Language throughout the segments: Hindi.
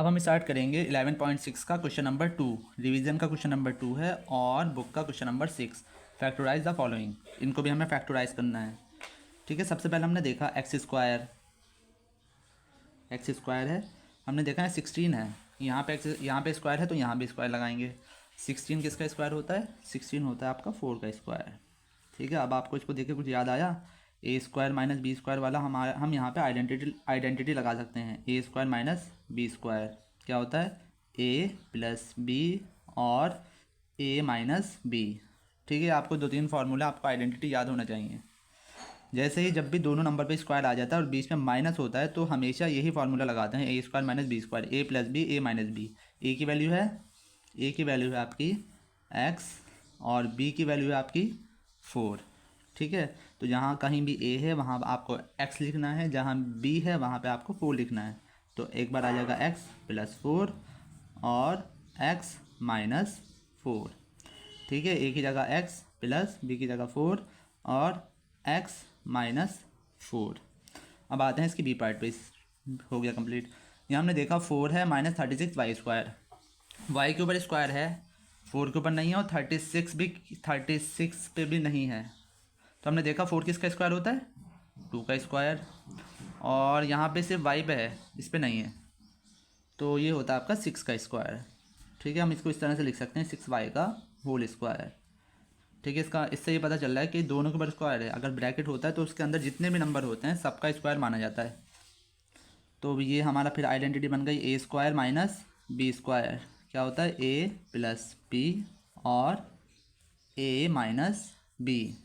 अब हम स्टार्ट करेंगे 11.6 का क्वेश्चन नंबर 2। रिवीजन का क्वेश्चन नंबर 2 है और बुक का question number 6। Factorise the following, इनको भी हमें फैक्टराइज करना है। ठीक है, सबसे पहले हमने देखा एक्स स्क्वायर है, हमने देखा है 16 है। यहाँ पे स्क्वायर है तो यहाँ भी स्क्वायर लगाएंगे। 16 किसका स्क्वायर होता है? 16 होता है आपका 4 का स्क्वायर। ठीक है, अब आपको इसको देख के कुछ याद आया? ए स्क्वायर माइनस बी स्क्वायर वाला हम यहाँ पे आइडेंटिटी लगा सकते हैं। A square minus B square क्या होता है? ए प्लस बी और ए माइनस बी। ठीक है, आपको 2-3 फार्मूला आपको आइडेंटिटी याद होना चाहिए। जैसे ही जब भी दोनों नंबर पे स्क्वायर आ जाता है और बीच में माइनस होता है तो हमेशा यही फार्मूला लगाते हैं, A square minus B square, A plus B A minus B. ए की वैल्यू है आपकी एक्स और बी की वैल्यू है आपकी 4। ठीक है, तो जहाँ कहीं भी ए है वहाँ आपको एक्स लिखना है, जहाँ बी है वहाँ पे आपको 4 लिखना है। तो एक बार आ जाएगा एक्स प्लस 4 और एक्स माइनस 4। ठीक है, ए की जगह एक्स प्लस बी की जगह 4 और एक्स माइनस 4। अब आते हैं इसकी बी पार्ट पे। हो गया कंप्लीट। यहाँ हमने देखा 4 है माइनस 36 वाई स्क्वायर। वाई के ऊपर स्क्वायर है, 4 के ऊपर नहीं है और 36 पे भी नहीं है। तो हमने देखा 4 किसका स्क्वायर होता है? 2 का स्क्वायर। और यहाँ पे सिर्फ वाई पे है, इस पे नहीं है, तो ये होता है आपका 6 का स्क्वायर। ठीक है, हम इसको इस तरह से लिख सकते हैं 6y का होल स्क्वायर। ठीक है, इससे ये पता चल रहा है कि दोनों के ऊपर स्क्वायर है। अगर ब्रैकेट होता है तो उसके अंदर जितने भी नंबर होते हैं सबका स्क्वायर माना जाता है। तो ये हमारा फिर आइडेंटिटी बन गई ए स्क्वायर माइनस बी स्क्वायर। क्या होता है? ए प्लस बी और ए माइनस बी।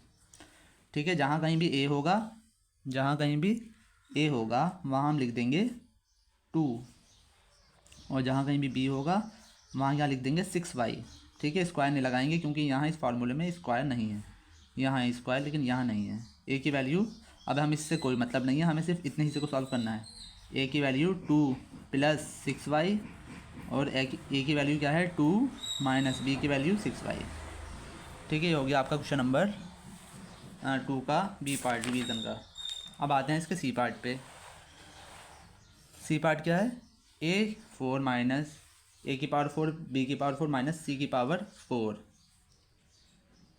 ठीक है, जहाँ कहीं भी ए होगा वहाँ हम लिख देंगे 2 और जहाँ कहीं भी बी होगा वहाँ क्या लिख देंगे 6y। ठीक है, स्क्वायर नहीं लगाएंगे क्योंकि यहाँ इस फार्मूले में स्क्वायर नहीं है। यहाँ है स्क्वायर लेकिन यहाँ नहीं है। ए की वैल्यू, अब हम इससे कोई मतलब नहीं है, हमें सिर्फ इतने हिस्से को सॉल्व करना है। ए की वैल्यू 2 प्लस 6y और ए की वैल्यू क्या है? 2 माइनस बी की वैल्यू 6y। ठीक है, ये हो गया आपका क्वेश्चन नंबर 2 का बी पार्ट रिवीजन का। अब आते हैं इसके सी पार्ट पे। सी पार्ट क्या है? ए माइनस ए की पावर 4 बी की पावर 4 माइनस सी की पावर 4।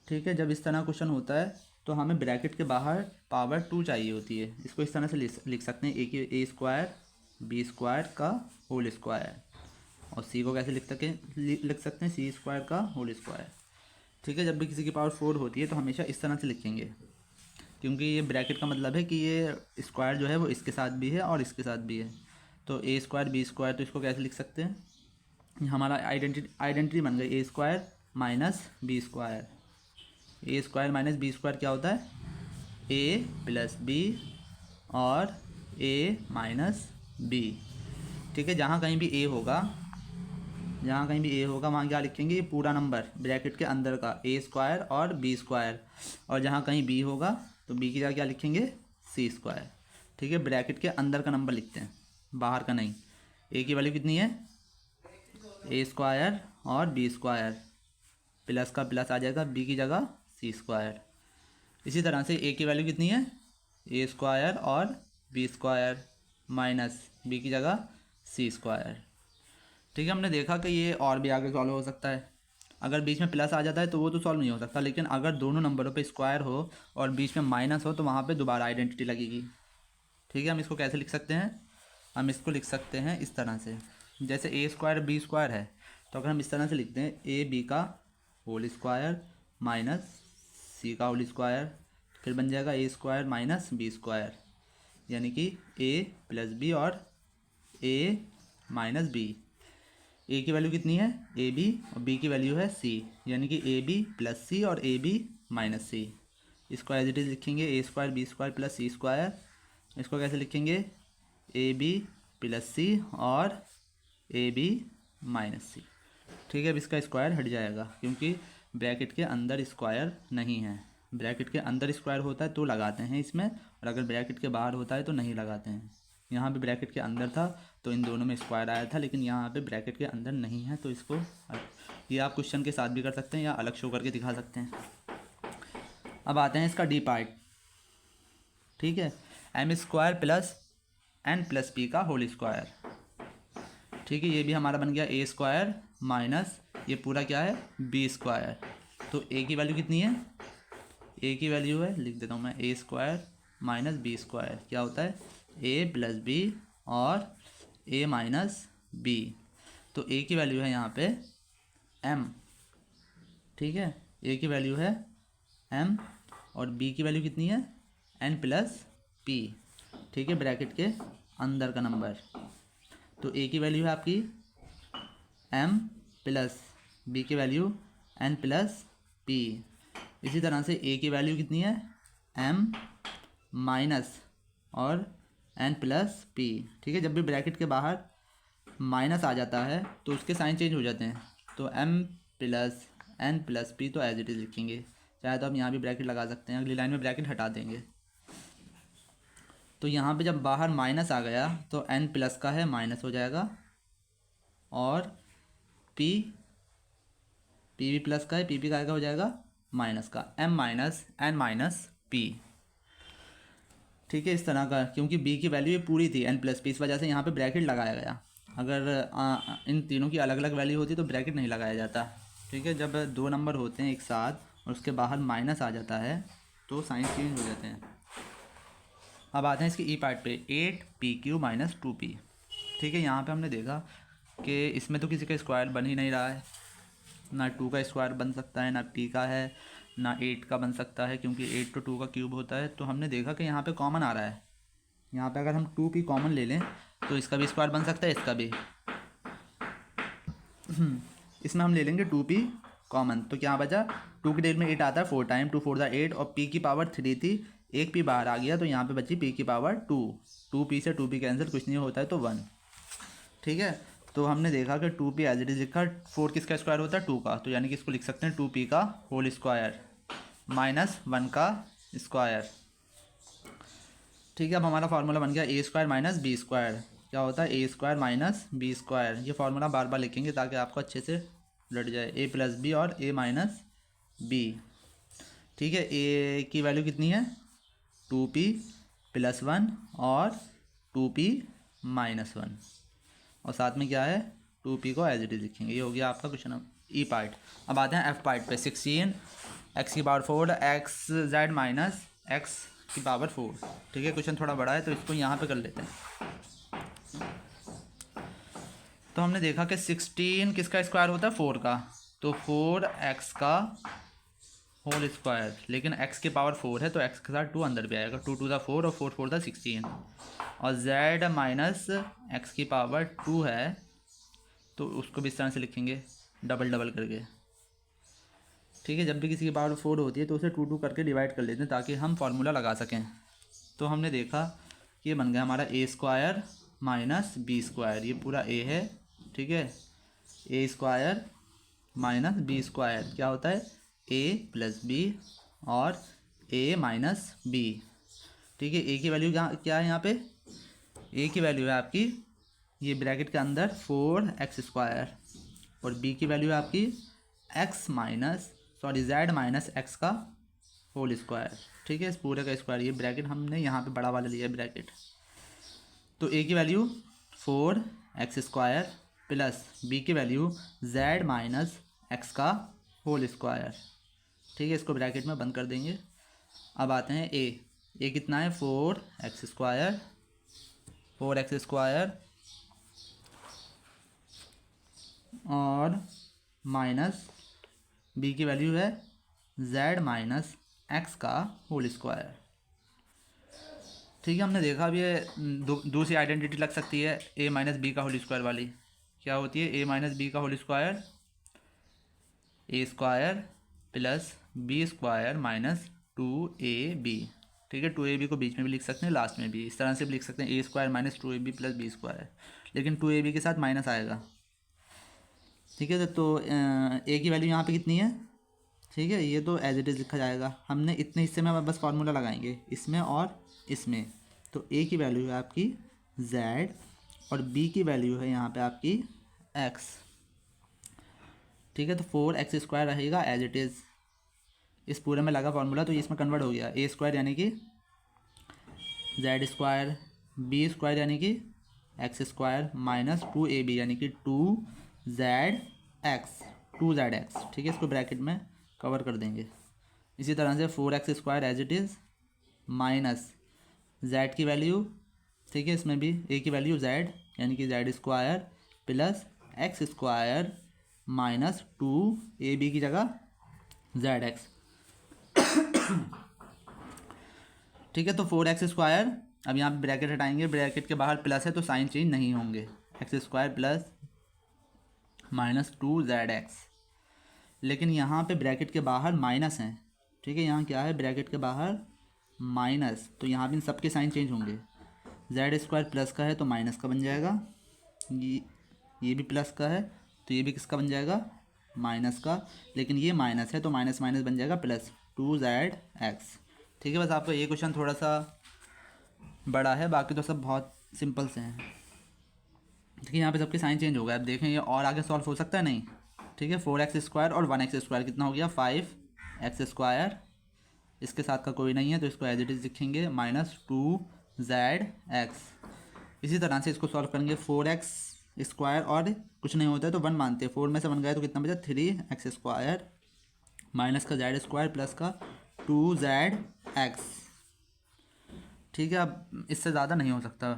ठीक है, जब इस तरह क्वेश्चन होता है तो हमें ब्रैकेट के बाहर पावर 2 चाहिए होती है। इसको इस तरह से लिख सकते हैं, ए स्क्वायर बी स्क्वायर का होल स्क्वायर। और सी को कैसे लिख सकते हैं? सी स्क्वायर का होल स्क्वायर। ठीक है, जब भी किसी की पावर 4 होती है तो हमेशा इस तरह से लिखेंगे, क्योंकि ये ब्रैकेट का मतलब है कि ये स्क्वायर जो है वो इसके साथ भी है और इसके साथ भी है। तो ए स्क्वायर बी स्क्वायर, तो इसको कैसे लिख सकते हैं? हमारा आइडेंटिटी बन गई ए square minus B square. A square minus B square क्या होता है? ए प्लस बी और ए माइनस बी। ठीक है, जहाँ कहीं भी ए होगा वहाँ क्या लिखेंगे? ये पूरा नंबर ब्रैकेट के अंदर का ए स्क्वायर और बी स्क्वायर। और जहाँ कहीं बी होगा तो बी की जगह क्या लिखेंगे? सी स्क्वायर। ठीक है, ब्रैकेट के अंदर का नंबर लिखते हैं, बाहर का नहीं। ए की वैल्यू कितनी है? ए स्क्वायर और बी स्क्वायर, प्लस का प्लस आ जाएगा, बी की जगह सी स्क्वायर। इसी तरह से ए की वैल्यू कितनी है? ए स्क्वायर और बी स्क्वायर माइनस बी की जगह सी स्क्वायर। ठीक है, हमने देखा कि ये और भी आगे सॉल्व हो सकता है। अगर बीच में प्लस आ जाता है तो वो तो सॉल्व नहीं हो सकता, लेकिन अगर दोनों नंबरों पे स्क्वायर हो और बीच में माइनस हो तो वहाँ पे दोबारा आइडेंटिटी लगेगी। ठीक है, हम इसको कैसे लिख सकते हैं? हम इसको लिख सकते हैं इस तरह से, जैसे ए स्क्वायर बी स्क्वायर है तो अगर हम इस तरह से लिखते हैं ए बी का होल स्क्वायर माइनस सी का होल स्क्वायर, फिर बन जाएगा ए स्क्वायर माइनस बी स्क्वायर, यानी कि ए प्लस बी और ए माइनस बी। ए की वैल्यू कितनी है? ए बी और बी की वैल्यू है सी, यानी कि ए बी प्लस सी और ए बी माइनस सी। इसको एज इट इज़ लिखेंगे ए स्क्वायर बी स्क्वायर प्लस सी स्क्वायर। इसको कैसे लिखेंगे? ए बी प्लस सी और ए बी माइनस सी। ठीक है, अब इसका स्क्वायर हट जाएगा क्योंकि ब्रैकेट के अंदर स्क्वायर नहीं है। ब्रैकेट के अंदर स्क्वायर होता है तो लगाते हैं इसमें, और अगर ब्रैकेट के बाहर होता है तो नहीं लगाते हैं। यहाँ पे ब्रैकेट के अंदर था तो इन दोनों में स्क्वायर आया था, लेकिन यहाँ पे ब्रैकेट के अंदर नहीं है तो इसको ये आप क्वेश्चन के साथ भी कर सकते हैं या अलग शो करके दिखा सकते हैं। अब आते हैं इसका डी पार्ट। ठीक है, m square plus n plus p का होल स्क्वायर। ठीक है, ये भी हमारा बन गया ए स्क्वायर माइनस ये पूरा क्या है बी स्क्वायर। तो ए की वैल्यू कितनी है, ए की वैल्यू है, लिख देता हूँ मैं, ए स्क्वायर माइनस बी स्क्वायर क्या होता है ए प्लस बी और ए माइनस बी। तो ए की वैल्यू है यहाँ पे एम, ठीक है, ए की वैल्यू है एम और बी की वैल्यू कितनी है एन प्लस पी, ठीक है, ब्रैकेट के अंदर का नंबर। तो ए की वैल्यू है आपकी एम प्लस बी की वैल्यू एन प्लस पी। इसी तरह से ए की वैल्यू कितनी है एम माइनस और एन प्लस पी, ठीक है। जब भी ब्रैकेट के बाहर माइनस आ जाता है तो उसके साइन चेंज हो जाते हैं। तो m plus n plus p तो एज इट इज़ लिखेंगे, चाहे तो हम यहाँ भी ब्रैकेट लगा सकते हैं, अगली लाइन में ब्रैकेट हटा देंगे। तो यहाँ पे जब बाहर माइनस आ गया तो एन प्लस का है माइनस हो जाएगा और पी भी प्लस का है, पी का हो जाएगा माइनस का, m minus n minus p, ठीक है, इस तरह का। क्योंकि बी की वैल्यू पूरी थी एन प्लस पी, इस वजह से यहाँ पे ब्रैकेट लगाया गया। अगर इन तीनों की अलग अलग वैल्यू होती तो ब्रैकेट नहीं लगाया जाता, ठीक है। जब दो नंबर होते हैं एक साथ और उसके बाहर माइनस आ जाता है तो साइन चेंज हो जाते हैं। अब आते हैं इसके ई पार्ट पे, 8pq माइनस 2p, ठीक है। यहाँ पे हमने देखा कि इसमें तो किसी का स्क्वायर बन ही नहीं रहा है, ना 2 का स्क्वायर बन सकता है, ना p का है, ना 8 का बन सकता है, क्योंकि 8 तो 2 का क्यूब होता है। तो हमने देखा कि यहाँ पे कॉमन आ रहा है, यहाँ पे अगर हम 2p कॉमन ले लें तो इसका भी स्क्वायर बन सकता है, इसका भी। इसमें हम ले लेंगे 2p कॉमन, तो क्या बचा 2 की डेल में 8 आता है, 4 टाइम 2 4 8 और p की पावर 3 थी, एक p बाहर आ गया तो यहाँ पे बची p की पावर 2, 2p से 2p कैंसिल, कुछ नहीं होता है तो 1, ठीक है। तो हमने देखा कि 2p एज इट इज लिखा, 4 किसका स्क्वायर होता है 2 का, तो यानी कि इसको लिख सकते हैं 2p का होल स्क्वायर माइनस 1 का स्क्वायर, ठीक है। अब हमारा फार्मूला बन गया ए स्क्वायर माइनस बी स्क्वायर, क्या होता है ए स्क्वायर माइनस बी स्क्वायर। ये फार्मूला बार बार लिखेंगे ताकि आपको अच्छे से रट जाए, ए प्लस बी और ए माइनस बी, ठीक है। ए की वैल्यू कितनी है 2p प्लस 1 और 2p माइनस 1 और साथ में क्या है 2p को एज इट इज लिखेंगे। ये हो गया आपका क्वेश्चन ई पार्ट। अब आते हैं एफ पार्ट पे, 16 एक्स की power 4 x Z minus x की पावर 4, ठीक है। क्वेश्चन थोड़ा बड़ा है तो इसको यहाँ पे कर लेते हैं। तो हमने देखा कि 16 किसका स्क्वायर होता है 4 का, तो 4x का होल स्क्वायर, लेकिन x की पावर 4 है तो x के साथ 2 अंदर भी आएगा, 2 2 4 और 4 4 16, और z माइनस एक्स की पावर 2 है तो उसको भी इस तरह से लिखेंगे डबल डबल करके, ठीक है। जब भी किसी की पावर 4 होती है तो उसे 2 2 करके डिवाइड कर लेते हैं ताकि हम फार्मूला लगा सकें। तो हमने देखा कि ये बन गया हमारा ए स्क्वायर माइनस बी स्क्वायर, ये पूरा ए है, ठीक है। ए स्क्वायर माइनस बी स्क्वायर क्या होता है ए प्लस बी और ए माइनस बी, ठीक है। ए की वैल्यू क्या है यहाँ पे, ए की वैल्यू है आपकी ये ब्रैकेट के अंदर 4x स्क्वायर और बी की वैल्यू है आपकी जेड माइनस एक्स का होल स्क्वायर, ठीक है। इस पूरे का स्क्वायर, ये ब्रैकेट हमने यहाँ पे बड़ा वाला लिया है ब्रैकेट। तो ए की value 4x square plus b की वैल्यू z माइनस एक्स का होल स्क्वायर, ठीक है। इसको ब्रैकेट में बंद कर देंगे। अब आते हैं ए कितना है 4x स्क्वायर और माइनस बी की वैल्यू है z माइनस एक्स का होल स्क्वायर, ठीक है। हमने देखा अब ये दूसरी आइडेंटिटी लग सकती है ए माइनस बी का होल स्क्वायर वाली, क्या होती है ए माइनस बी का whole square A square plus B square minus 2ab, ठीक है। 2ab को बीच में भी लिख सकते हैं, लास्ट में भी इस तरह से भी लिख सकते हैं A square minus 2ab plus B square, लेकिन 2ab के साथ माइनस आएगा, ठीक है। तो ए की वैल्यू यहाँ पे कितनी है, ठीक है, ये तो एज इट इज़ लिखा जाएगा। हमने इतने हिस्से में बस फार्मूला लगाएंगे इसमें और इसमें। तो ए की वैल्यू है आपकी z और बी की वैल्यू है यहाँ पे आपकी x, ठीक है। तो 4x स्क्वायर रहेगा एज इट इज़, इस पूरे में लगा फार्मूला तो ये इसमें कन्वर्ट हो गया, ए स्क्वायर यानी कि z स्क्वायर, बी स्क्वायर यानी कि एक्स स्क्वायर माइनस 2ab यानी कि 2zx, 2zx। ठीक है, इसको ब्रैकेट में कवर कर देंगे। इसी तरह से 4x square as it is minus z की वैल्यू, ठीक है, इसमें भी a की वैल्यू z यानी कि z square plus x square minus 2ab की जगह zx। ठीक है, तो 4x स्क्वायर, अब यहाँ पे ब्रैकेट हटाएंगे, ब्रैकेट के बाहर प्लस है तो साइन चेंज नहीं होंगे, x square plus minus 2zx। लेकिन यहाँ पे ब्रैकेट के बाहर माइनस है, ठीक है, यहाँ क्या है, ब्रैकेट के बाहर माइनस, तो यहाँ भी इन सबके साइन चेंज होंगे। जेड स्क्वायर प्लस का है तो माइनस का बन जाएगा, ये भी प्लस का है तो ये भी किसका बन जाएगा, माइनस का। लेकिन ये माइनस है तो माइनस माइनस बन जाएगा प्लस 2zx। ठीक है, बस आपका ये क्वेश्चन थोड़ा सा बड़ा है, बाकी तो सब बहुत सिंपल से हैं। ठीक है, यहाँ पे सबके साइन चेंज हो गए। अब देखें ये और आगे सॉल्व हो सकता है नहीं। ठीक है, 4x स्क्वायर और 1x स्क्वायर कितना हो गया, 5x स्क्वायर, इसके साथ का कोई नहीं है तो इसको एज इट इज़ लिखेंगे माइनस 2zx। इसी तरह से इसको सॉल्व करेंगे, 4x स्क्वायर और कुछ नहीं होता है तो 1 मानते हैं, 4 में से 1 गए तो कितना बचा, 3x स्क्वायर माइनस का z स्क्वायर प्लस का 2zx। ठीक है, अब इससे ज़्यादा नहीं हो सकता।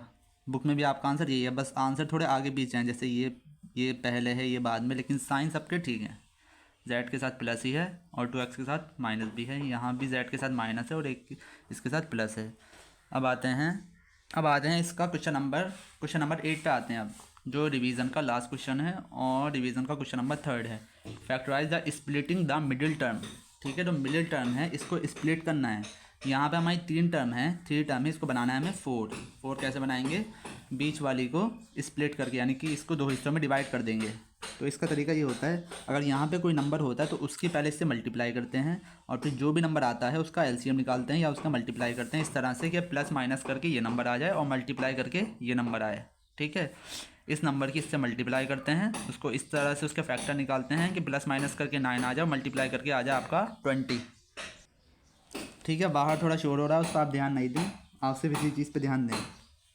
बुक में भी आपका आंसर यही है, बस आंसर थोड़े आगे पीछे हैं, जैसे ये पहले है ये बाद में, लेकिन साइन सबके ठीक हैं। z के साथ प्लस ही है और 2x के साथ माइनस भी है, यहाँ भी z के साथ माइनस है और एक इसके साथ प्लस है। अब आते हैं इसका क्वेश्चन नंबर 8 पे आते हैं। अब जो रिवीजन का लास्ट क्वेश्चन है और रिवीजन का क्वेश्चन नंबर 3 है, factorise the splitting the middle term. ठीक है, तो मिडिल टर्म है, इसको स्प्लिट करना है। यहाँ पे हमारी 3 टर्म है, इसको बनाना है हमें 4। कैसे बनाएंगे, बीच वाली को स्प्लिट करके, यानी कि इसको 2 हिस्सों में डिवाइड कर देंगे। तो इसका तरीका ये होता है, अगर यहाँ पे कोई नंबर होता है तो उसकी पहले इससे मल्टीप्लाई करते हैं और फिर जो भी नंबर आता है उसका एलसीएम निकालते हैं या उसका मल्टीप्लाई करते हैं, इस तरह से कि प्लस माइनस करके ये नंबर आ जाए और मल्टीप्लाई करके ये नंबर आए। ठीक है, इस नंबर की इससे मल्टीप्लाई करते हैं, उसको इस तरह से उसके फैक्टर निकालते हैं कि प्लस माइनस करके 9 आ जाए, मल्टीप्लाई करके आ जाए आपका 20। ठीक है, बाहर थोड़ा शोर हो रहा है, उस पर आप ध्यान नहीं दें, आप सिर्फ इसी चीज़ पे ध्यान दें।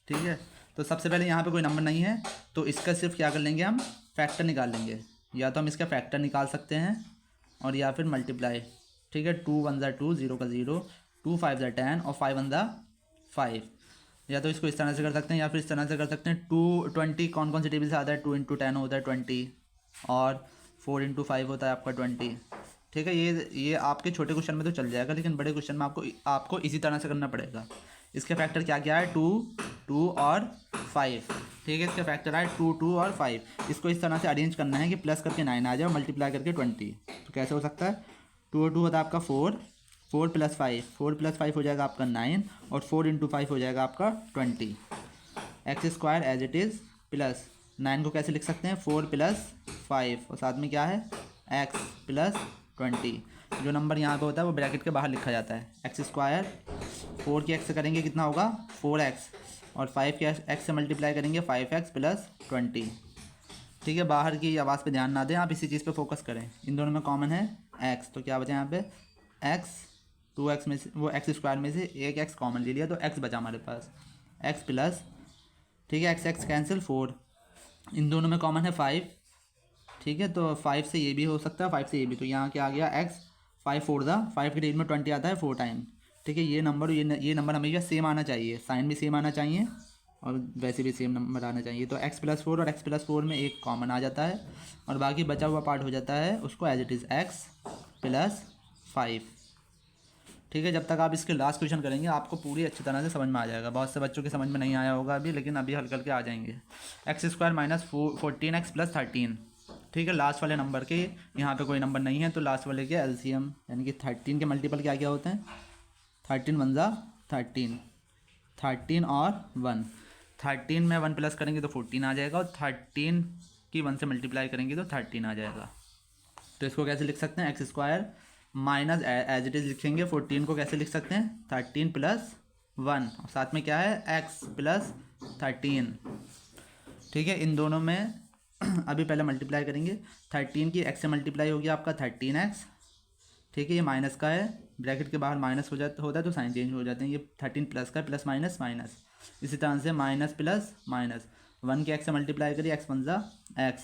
ठीक है, तो सबसे पहले यहाँ पे कोई नंबर नहीं है तो इसका सिर्फ क्या कर लेंगे, हम फैक्टर निकाल लेंगे। या तो हम इसका फैक्टर निकाल सकते हैं और या फिर मल्टीप्लाई। ठीक है, 2 1 ज़ा 2, 0 का 0, 2 5 ज़ा 10 और 5 1 ज़ा 5। या तो इसको इस तरह से कर सकते हैं या फिर इस तरह से कर सकते हैं। 20 कौन सी टेबल से आता है, 2 × 10 होता है 20 और 4 × 5 होता है आपका 20। ठीक है, ये आपके छोटे क्वेश्चन में तो चल जाएगा, लेकिन बड़े क्वेश्चन में आपको इसी तरह से करना पड़ेगा। इसके फैक्टर क्या क्या है, 2 2 और 5। ठीक है, इसके फैक्टर है 2 2 और 5। इसको इस तरह से अरेंज करना है कि प्लस करके 9 आ जाए और मल्टीप्लाई करके 20। तो कैसे हो सकता है, 2 और 2 होता है आपका 4, 4 + 5, 4 + 5 हो जाएगा आपका 9 और 4 × 5 हो जाएगा आपका 20। X square as it is plus 9 को कैसे लिख सकते हैं, 4 + 5 और साथ में क्या है, एक्स प्लस 20। जो नंबर यहाँ पे होता है वो ब्रैकेट के बाहर लिखा जाता है। एक्स स्क्वायर 4 की एक्स से करेंगे कितना होगा, 4x और 5 के एक्स से मल्टीप्लाई करेंगे 5x + 20। ठीक है, बाहर की आवाज़ पे ध्यान ना दें, आप इसी चीज़ पे फोकस करें। इन दोनों में कॉमन है x, तो क्या बचा यहाँ पे, x, 2x में से वो एक्स स्क्वायर में से एक x कॉमन ले लिया तो x बचा हमारे पास, x प्लस, ठीक है, x कैंसिल 4, इन दोनों में कॉमन है 5। ठीक है, तो 5 से ये भी हो सकता है, 5 से ये भी, तो यहाँ क्या आ गया x, 5 4 दा 5 की टेबल में 20 आता है 4 टाइम। ठीक है, ये नंबर हमेशा सेम आना चाहिए, साइन भी सेम आना चाहिए और वैसे भी सेम नंबर आना चाहिए। तो x + 4 और x + 4 में एक कॉमन आ जाता है और बाकी बचा हुआ पार्ट हो जाता है उसको एज इट इज़ x + 5। ठीक है, जब तक आप इसके लास्ट क्वेश्चन करेंगे आपको पूरी अच्छी तरह से समझ में आ जाएगा। बहुत से बच्चों के समझ में नहीं आया होगा अभी, लेकिन अभी हल करके आ जाएंगे। X square minus 14x + 13। ठीक है, लास्ट वाले नंबर के यहाँ पे कोई नंबर नहीं है तो लास्ट वाले के एलसीएम यानी कि 13 के मल्टीपल क्या क्या होते हैं, 13 1 ज़ा 13, 13 और 1, 13 में 1 प्लस करेंगे तो 14 आ जाएगा और 13 की 1 से मल्टीप्लाई करेंगे तो 13 आ जाएगा। तो इसको कैसे लिख सकते हैं, x square minus as it is लिखेंगे, 14 को कैसे लिख सकते हैं, 13 + 1 और साथ में क्या है, x + 13। ठीक है, इन दोनों में अभी पहले मल्टीप्लाई करेंगे, 13 की x से मल्टीप्लाई हो गया आपका 13x। ठीक है, ये माइनस का है, ब्रैकेट के बाहर माइनस होता है तो साइन चेंज हो जाते हैं, ये 13 प्लस का है, प्लस माइनस माइनस। इसी तरह से माइनस प्लस माइनस 1 के x से मल्टीप्लाई करिए, x 1 ज़ा x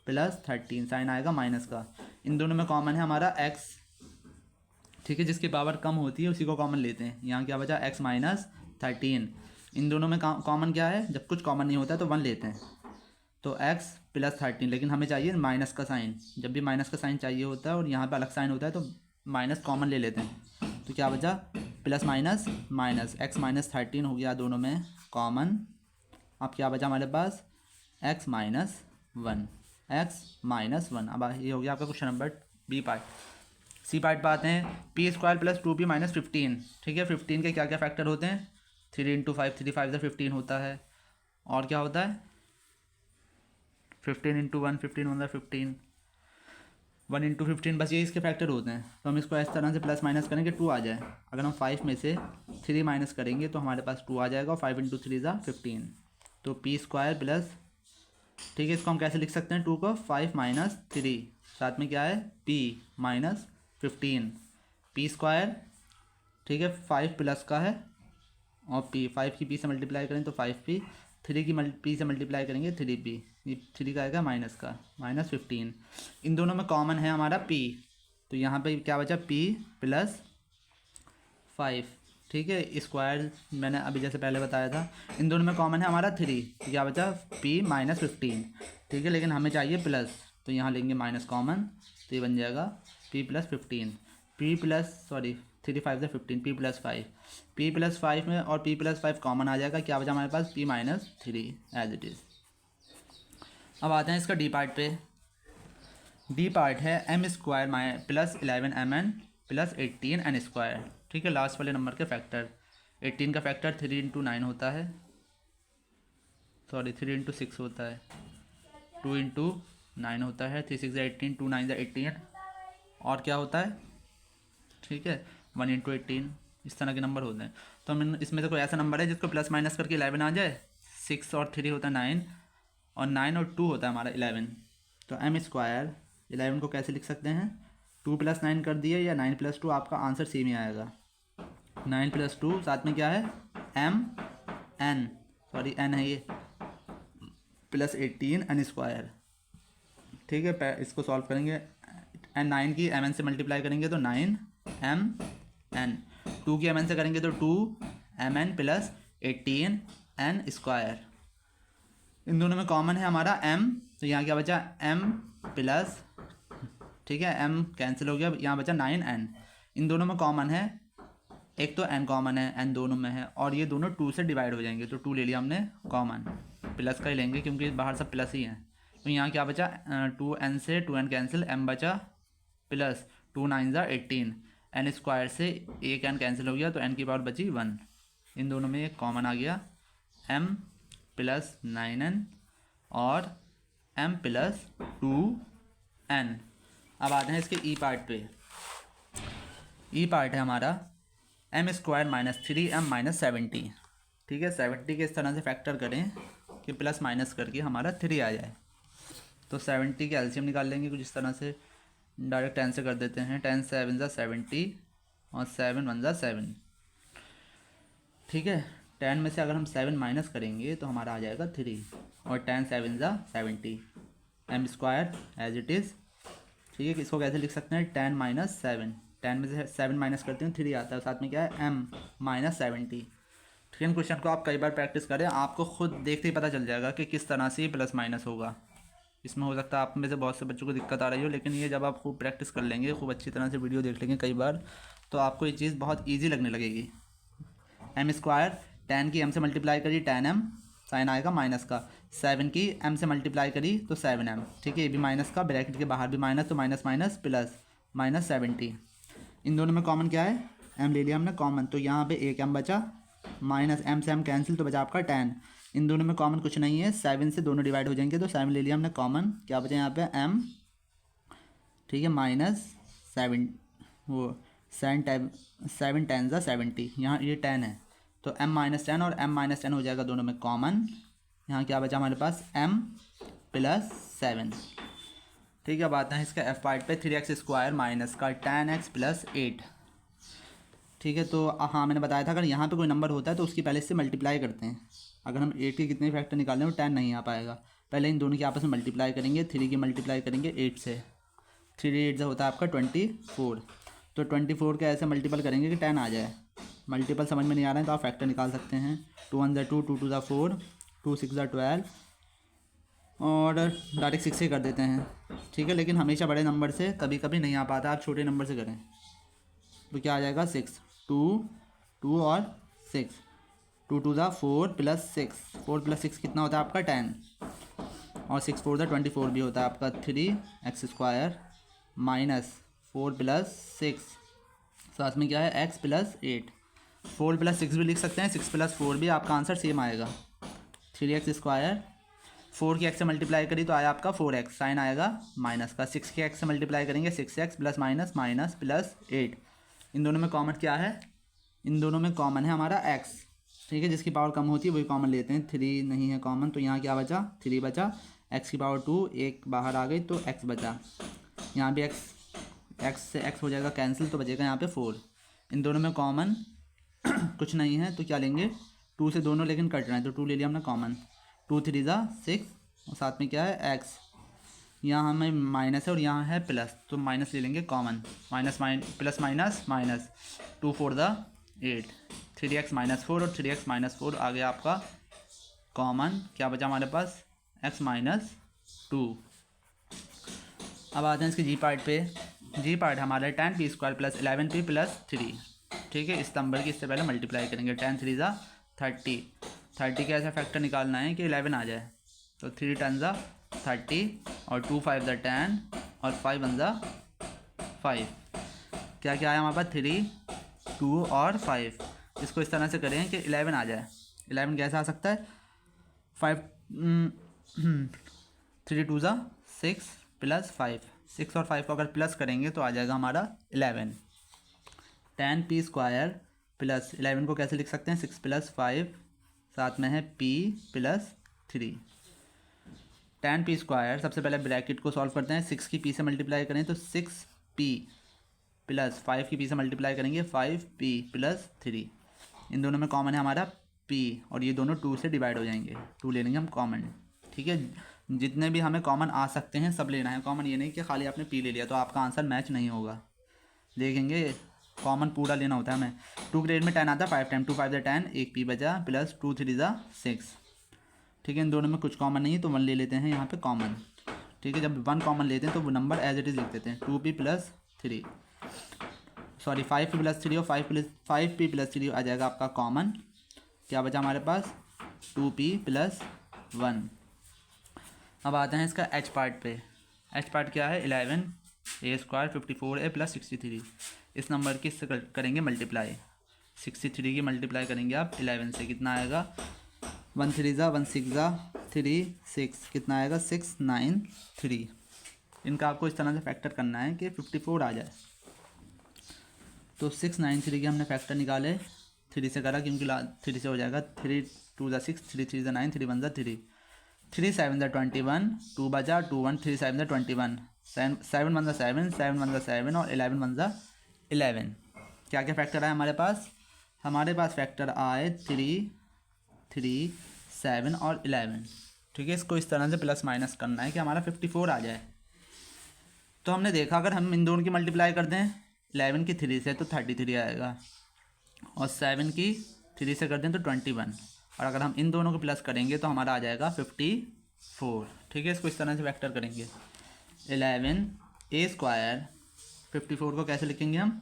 प्लस 13, साइन आएगा माइनस का। इन दोनों में कॉमन है हमारा x, ठीक है, जिसकी पावर कम होती है उसी को कॉमन लेते हैं। यहाँ क्या बचा, x माइनस 13। इन दोनों में कॉमन क्या है, जब कुछ कॉमन नहीं होता है तो 1 लेते हैं, तो x प्लस 13, लेकिन हमें चाहिए माइनस का साइन। जब भी माइनस का साइन चाहिए होता है और यहाँ पे अलग साइन होता है तो माइनस कॉमन ले लेते हैं। तो क्या बचा, plus minus minus, x minus 13 हो गया दोनों में कॉमन। अब क्या बचा हमारे पास, x माइनस 1, x माइनस 1। अब ये हो गया आपका question number B part. C part पे आते हैं, P square plus 2p minus 15, ठीक है। 15 के क्या क्या फैक्टर होते हैं, 3 इंटू 5, 3 5 15 होता है, और क्या होता है 15 इंटू 1, 15 1 15, 1 इंटू 15, बस ये इसके फैक्टर होते हैं। तो हम इसको इस तरह से प्लस माइनस करेंगे 2 आ जाए। अगर हम 5 में से 3 माइनस करेंगे तो हमारे पास 2 आ जाएगा, और 5 इंटू 3 ज़ा 15, तो पी स्क्वायर प्लस, ठीक है, इसको हम कैसे लिख सकते हैं, 2 को 5 माइनस 3, साथ में क्या है p माइनस 15, पी स्क्वायर, ठीक है, 5 प्लस का है, और p 5 की p से मल्टीप्लाई करें तो 5p, 3 की p से मल्टीप्लाई करेंगे 3p, ये 3 का आएगा माइनस का, माइनस 15। इन दोनों में कॉमन है हमारा p, तो यहाँ पे क्या बचा, p प्लस 5, ठीक है, स्क्वायर मैंने अभी जैसे पहले बताया था। इन दोनों में कॉमन है हमारा 3, तो क्या बचा p माइनस 15, ठीक है, लेकिन हमें चाहिए प्लस, तो यहाँ लेंगे माइनस कॉमन, तो ये बन जाएगा p प्लस 15, p प्लस 3 5 से 15, p प्लस 5, p प्लस 5 में और p प्लस 5 कॉमन आ जाएगा, क्या बचा हमारे पास p minus 3 as it is. अब आते हैं इसका डी पार्ट पे। डी पार्ट है m square plus 11mn plus 18n square, ठीक है, लास्ट वाले नंबर के फैक्टर। 18 का फैक्टर 3 इंटू 9 होता है, 3 इंटू 6 होता है, 2 इंटू 9 होता है, 3 6 18, 2 9 18, और क्या होता है, ठीक है, 1 इंटू 18, इस तरह के नंबर होते हैं। तो हम इसमें से कोई ऐसा नंबर है जिसको प्लस माइनस करके 11 आ जाए। 6 और 3 होता है 9, और 9 और 2 होता है हमारा 11। तो m स्क्वायर 11 को कैसे लिख सकते हैं, 2 प्लस 9 कर दिए या 9 प्लस 2, आपका आंसर सेम ही आएगा। 9 प्लस 2, साथ में क्या है n है ये, प्लस 18n स्क्वायर, ठीक है। इसको सॉल्व करेंगे, एन 9 की mn से मल्टीप्लाई करेंगे तो 9mn, 2 की mn से करेंगे तो 2mn प्लस 18n स्क्वायर। इन दोनों में कॉमन है हमारा m, तो यहाँ क्या बचा m प्लस, ठीक है, m कैंसिल हो गया, यहाँ बचा 9n। इन दोनों में कॉमन है, एक तो n कॉमन है, n दोनों में है, और ये दोनों 2 से डिवाइड हो जाएंगे, तो 2 ले लिया हमने कॉमन, प्लस का ही लेंगे क्योंकि बाहर सब प्लस ही हैं। तो यहाँ क्या बचा, 2n से 2n कैंसिल, m बचा प्लस 2 9 ज़ा 18, n स्क्वायर से एक n कैंसिल हो गया तो n की पावर बची 1। इन दोनों में एक कॉमन आ गया, m प्लस 9n और m प्लस 2n। अब आते हैं इसके ई पार्ट पे। ई पार्ट है हमारा m square minus 3m minus 70, ठीक है। 70 के इस तरह से फैक्टर करें कि प्लस माइनस करके हमारा 3 आ जाए। तो 70 के एलसीएम निकाल लेंगे कुछ इस तरह से, डायरेक्ट 10 से कर देते हैं, 10 7 ज़ा 70 और 7 1 ज़ा 7, ठीक है। 10 में से अगर हम 7 माइनस करेंगे तो हमारा आ जाएगा 3, और 10 7 ज़ा 70, m square as it is, ठीक है। इसको कैसे लिख सकते हैं, 10 माइनस 7, 10 में से 7 माइनस करते हैं 3 आता है, साथ में क्या है m माइनस 70, ठीक है। क्वेश्चन को आप कई बार प्रैक्टिस करें, आपको खुद देखते ही पता चल जाएगा कि किस तरह से प्लस माइनस होगा। इसमें हो सकता है आप में से बहुत से बच्चों को दिक्कत आ रही हो, लेकिन ये जब आप खूब प्रैक्टिस कर लेंगे, खूब अच्छी तरह से वीडियो देख लेंगे कई बार, तो आपको ये चीज़ बहुत ईजी लगने लगेगी। m स्क्वायर 10 की m से मल्टीप्लाई करी 10m, साइन आएगा माइनस का, 7 की m से मल्टीप्लाई करी तो 7m, ठीक है, ये भी माइनस का, ब्रैकेट के बाहर भी माइनस, तो माइनस माइनस प्लस, माइनस 70। इन दोनों में कॉमन क्या है, m ले लिया हमने कॉमन, तो यहाँ पे एक m बचा, माइनस m से m कैंसिल, तो बचा आपका 10। इन दोनों में कॉमन कुछ नहीं है, 7 से दोनों डिवाइड हो जाएंगे, तो 7 ले लिया हमने कॉमन, क्या बचा यहाँ पे m, ठीक है, माइनस 7, वो 7 10 ज़ा 70, यहाँ ये 10 है, तो m माइनस 10 और m माइनस 10 हो जाएगा दोनों में कॉमन। यहाँ क्या बचा हमारे पास m प्लस 7, ठीक है। अब आता है इसका f पार्ट पे, 3x स्क्वायर माइनस का 10x प्लस 8, ठीक है। तो हाँ मैंने बताया था अगर यहाँ पे कोई नंबर होता है तो उसकी पहले से मल्टीप्लाई करते हैं, अगर हम 8 के कितने फैक्टर निकालें वो 10 नहीं आ पाएगा। पहले इन दोनों की आपस में मल्टीप्लाई करेंगे, 3 की मल्टीप्लाई करेंगे 8 से, 3 8 से होता है आपका 24। तो 24 के ऐसे मल्टीपल करेंगे कि 10 आ जाए। मल्टीपल समझ में नहीं आ रहा है तो आप फैक्टर निकाल सकते हैं। 2 1 2, 2 2 4, 2 6 12 और डायरेक्ट 6 से कर देते हैं, ठीक है। लेकिन हमेशा बड़े नंबर से कभी कभी नहीं आ पाता, आप छोटे नंबर से करें तो क्या आ जाएगा 6, 2 2 और 6, 2 2 4 प्लस 6, 4 प्लस 6 कितना होता है आपका 10 और 6 4 24 भी होता है आपका 3x² माइनस 4 प्लस 6 साथ में क्या है x प्लस 8। 4 प्लस 6 भी लिख सकते हैं, 6 प्लस 4 भी, आपका आंसर सेम आएगा 3x²। 4 की x से मल्टीप्लाई करी तो आया आपका 4x, साइन आएगा माइनस का। 6 के x से मल्टीप्लाई करेंगे 6x plus minus minus plus 8। इन दोनों में कॉमन क्या है? इन दोनों में कॉमन है हमारा x, ठीक है। जिसकी पावर कम होती है वही कॉमन लेते हैं। 3 नहीं है कॉमन तो यहाँ क्या बचा? 3 बचा। x की पावर 2, एक बाहर आ गई तो x बचा। यहाँ भी x से x हो जाएगा कैंसिल तो बचेगा यहाँ पे 4। इन दोनों में कॉमन कुछ नहीं है तो क्या लेंगे? 2 से दोनों लेकिन कट रहे हैं तो 2 ले लिया हमने कॉमन। 2 3 6 और साथ में क्या है x। यहाँ हमें माइनस है और यहाँ है प्लस तो माइनस ले लेंगे common. Minus plus minus minus 2 4 8, 3x minus 4 और 3x माइनस 4 आ गया आपका कॉमन। क्या बचा हमारे पास? x minus 2। अब आते हैं इसके जी पार्ट पे। जी पार्ट हमारा 10p² प्लस 11p प्लस 3, ठीक है। इस नंबर की इससे पहले मल्टीप्लाई करेंगे। 10 3 30, 30 का ऐसा फैक्टर निकालना है कि 11 आ जाए तो 3 10 30 और 2 5 10 और 5 1 5। क्या क्या आया हमारे पास? 3 2 और 5। इसको इस तरह से करें कि 11 आ जाए। 11 कैसे आ सकता है? 5 3 2 6 प्लस 5, 6 और 5 को अगर प्लस करेंगे तो आ जाएगा हमारा 11। 10p² प्लस 11 को कैसे लिख सकते हैं? 6 प्लस 5 साथ में है p प्लस 3। 10p² सबसे पहले ब्रैकेट को सॉल्व करते हैं। 6 की p से मल्टीप्लाई करें तो 6p प्लस 5 की p से मल्टीप्लाई करेंगे 5p प्लस 3। इन दोनों में कॉमन है हमारा p और ये दोनों 2 से डिवाइड हो जाएंगे, 2 ले लेंगे हम कॉमन, ठीक है। जितने भी हमें कॉमन आ सकते हैं सब लेना है कॉमन, ये नहीं कि खाली आपने p ले लिया तो आपका आंसर मैच नहीं होगा। देखेंगे कॉमन पूरा लेना होता है हमें। 2 ग्रेड में 10 आता है 5 टाइम, 2 5 10, एक p बचा प्लस 2 3 6, ठीक है। इन दोनों में कुछ कॉमन नहीं है तो 1 ले लेते हैं यहाँ पे कॉमन, ठीक है। जब 1 कॉमन लेते हैं तो वो नंबर एज इट इज़ लिख देते हैं। 2p plus 3 sorry 5p plus 3 और 5p प्लस 3 आ जाएगा आपका कॉमन। क्या बचा हमारे पास? 2p plus 1। अब आते हैं इसका h पार्ट पे। h पार्ट क्या है? 11a² 54a plus 63। इस नंबर की इससे करेंगे मल्टीप्लाई। 63 की मल्टीप्लाई करेंगे आप 11 से, कितना आएगा? 1 3 1 6 3 6, कितना आएगा? 6 9 3। इनका आपको इस तरह से फैक्टर करना है कि 54 आ जाए। तो 6 9 3 के हमने फैक्टर निकाले, 3 से करा क्योंकि 3 से हो जाएगा। 3 2 6, 3 3 9, 3 1 3, 3 7 21, 2 बचा 2 1, 3 7 21, 7 1 7, 7 1 7 और 11 1 11। क्या क्या फैक्टर आए हमारे पास? हमारे पास फैक्टर आए 3 3 7 और 11, ठीक है। इसको इस तरह से प्लस माइनस करना है कि हमारा 54 आ जाए। तो हमने देखा अगर हम इन दोनों की मल्टीप्लाई कर दें 11 की 3 से तो 33 आएगा और 7 की 3 से कर दें तो 21, और अगर हम इन दोनों को प्लस करेंगे तो हमारा आ जाएगा 54, ठीक है। इसको इस तरह से वेक्टर करेंगे। 11a² 54 को कैसे लिखेंगे हम?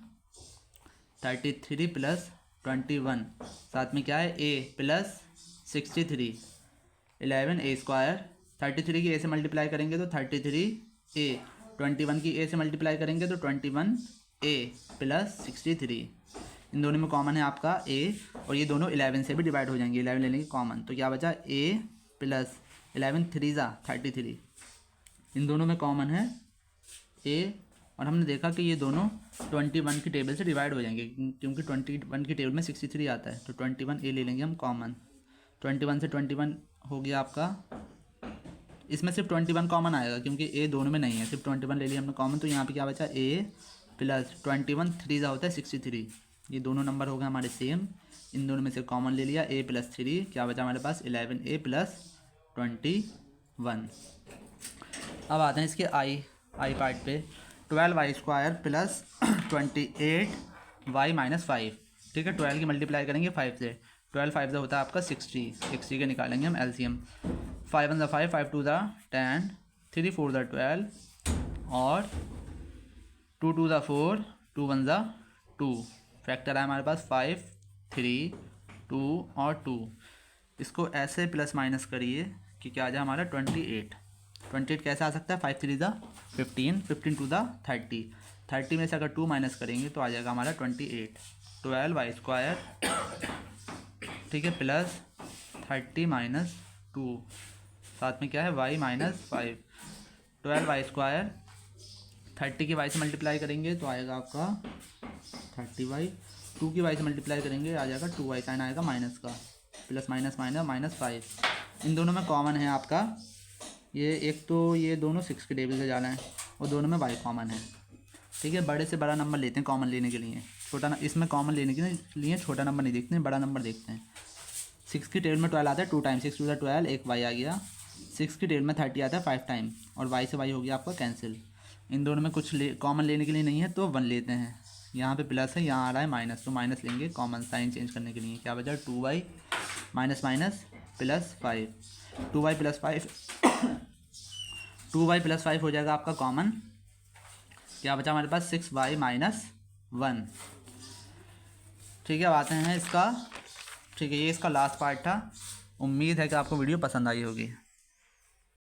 33 प्लस 21 साथ में क्या है? a plus 63। 11a² 33 की a से मल्टीप्लाई करेंगे तो 33a, 21 की a से मल्टीप्लाई करेंगे तो 21a प्लस 63। इन दोनों में कॉमन है आपका a और ये दोनों 11 से भी डिवाइड हो जाएंगे। 11 ले लेंगे कॉमन तो क्या बचा? a plus 11 3 33। इन दोनों में कॉमन है a और हमने देखा कि ये दोनों 21 की टेबल से डिवाइड हो जाएंगे क्योंकि 21 की टेबल में 63 आता है तो 21a ले लेंगे हम कॉमन। 21 से 21 हो गया आपका, इसमें सिर्फ 21 कॉमन आएगा क्योंकि a दोनों में नहीं है, सिर्फ 21 ले लिया हमने कॉमन। तो यहाँ पे क्या बचा? a प्लस 21 3 होता है 63, ये दोनों नंबर हो गए हमारे सेम, इन दोनों में से कॉमन ले लिया, a + 3 क्या बचा हमारे पास 11a + 21। अब आते हैं इसके आई पार्ट पे, 12y² + 28y - 5। ठीक है, 12 की मल्टीप्लाई करेंगे 5 से, 12 5 से होता है आपका 60 के निकालेंगे हम एलसीएम। 5 1 5, 5 2 10, 3 4 12 और 2 2 4, 2 1 2। फैक्टर है हमारे पास 5 3 2 और 2। इसको ऐसे प्लस माइनस करिए कि क्या आ जाए हमारा 28 कैसे आ सकता है, 5 3 15, 15 2 30, 30 में से अगर 2 माइनस करेंगे तो आ जाएगा हमारा 28। 12y², ठीक है, + 30 - 2, साथ में क्या है y - 5। 12y², 30 की y से मल्टीप्लाई करेंगे तो आएगा आपका 30y, 2 की y से मल्टीप्लाई करेंगे आ जाएगा 2y, साइन आएगा माइनस का, प्लस माइनस माइनस -5। इन दोनों में कॉमन है आपका ये, एक तो ये दोनों 6 के टेबल से जाना है और दोनों में y कॉमन है। ठीक है, बड़े से बड़ा नंबर लेते हैं कॉमन लेने के लिए, छोटा इसमें कॉमन लेने के लिए छोटा नंबर नहीं देखते हैं, बड़ा नंबर देखते हैं। 6 की टेबल में 12 आता है, 2 टाइम 6 2 12, एक y आ गया। 6 की टेबल में 30 आता है 5 टाइम, और y से y हो गया आपका कैंसिल। इन दोनों में कुछ कॉमन लेने के लिए नहीं है तो 1 लेते हैं, यहाँ पे प्लस है, यहाँ आ रहा है माइनस, तो माइनस लेंगे कॉमन साइन चेंज करने के लिए। क्या बचा 2y minus minus plus 5, 2y + 5 2y + 5 हो जाएगा आपका कॉमन। क्या बचा हमारे पास 6y - 1। ठीक है, अब आते हैं इसका, ठीक है, ये इसका लास्ट पार्ट था। उम्मीद है कि आपको वीडियो पसंद आई होगी।